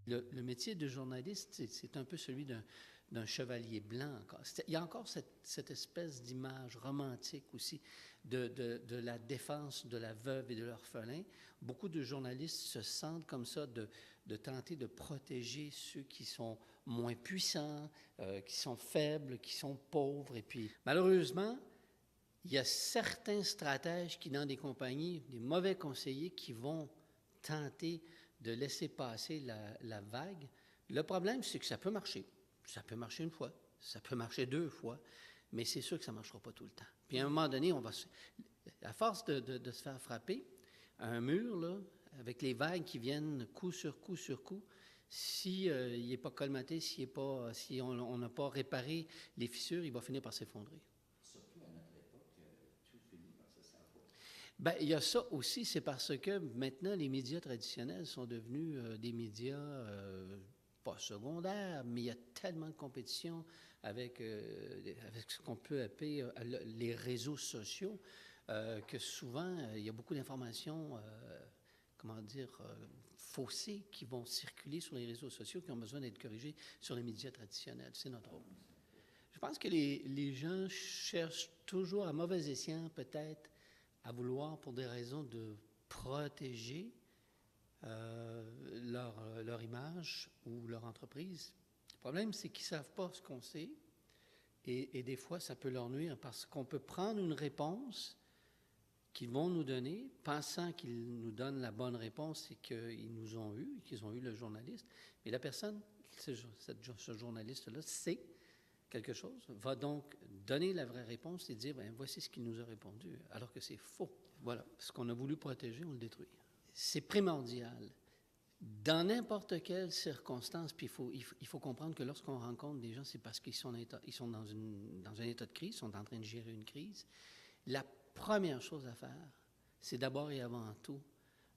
Le métier de journaliste, c'est un peu celui d'un chevalier blanc encore. Il y a encore cette espèce d'image romantique aussi de la défense de la veuve et de l'orphelin. Beaucoup de journalistes se sentent comme ça de tenter de protéger ceux qui sont moins puissants, qui sont faibles, qui sont pauvres. Et puis, malheureusement, il y a certains stratèges qui, dans des compagnies, des mauvais conseillers qui vont tenter de laisser passer la vague. Le problème, c'est que ça peut marcher. Ça peut marcher une fois, ça peut marcher 2 fois, mais c'est sûr que ça ne marchera pas tout le temps. Puis à un moment donné, à force de se faire frapper à un mur, là, avec les vagues qui viennent coup sur coup sur coup, si il n'est pas colmaté, si on n'a pas réparé les fissures, il va finir par s'effondrer. Surtout à notre époque, tout finit par se savoir. Bien, il y a ça aussi, c'est parce que maintenant, les médias traditionnels sont devenus des médias pas secondaires, mais il y a tellement de compétition avec ce qu'on peut appeler les réseaux sociaux que souvent, il y a beaucoup d'informations, comment dire, faussées qui vont circuler sur les réseaux sociaux qui ont besoin d'être corrigées sur les médias traditionnels. C'est notre rôle. Je pense que les gens cherchent toujours, à mauvais escient peut-être, à vouloir, pour des raisons de protéger leur image ou leur entreprise. Le problème, c'est qu'ils ne savent pas ce qu'on sait et des fois, ça peut leur nuire parce qu'on peut prendre une réponse qu'ils vont nous donner, pensant qu'ils nous donnent la bonne réponse et qu'ils nous ont eu, qu'ils ont eu le journaliste, mais la personne, ce journaliste-là, sait quelque chose, va donc donner la vraie réponse et dire, bien, voici ce qu'il nous a répondu, alors que c'est faux. Voilà, ce qu'on a voulu protéger, on le détruit. C'est primordial. Dans n'importe quelle circonstance, puis il faut comprendre que lorsqu'on rencontre des gens, c'est parce qu'ils sont dans un état de crise, ils sont en train de gérer une crise. La première chose à faire, c'est d'abord et avant tout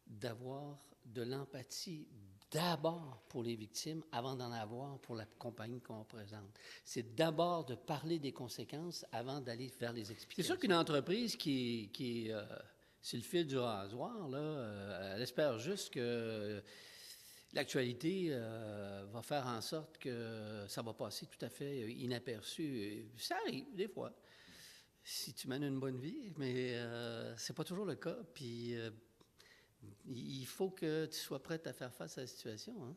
d'avoir de l'empathie d'abord pour les victimes avant d'en avoir pour la compagnie qu'on représente. C'est d'abord de parler des conséquences avant d'aller vers les explications. C'est sûr qu'une entreprise qui c'est le fil du rasoir, là, elle espère juste que l'actualité va faire en sorte que ça va passer tout à fait inaperçu. Ça arrive, des fois, si tu mènes une bonne vie, mais c'est pas toujours le cas. Puis il faut que tu sois prête à faire face à la situation, hein?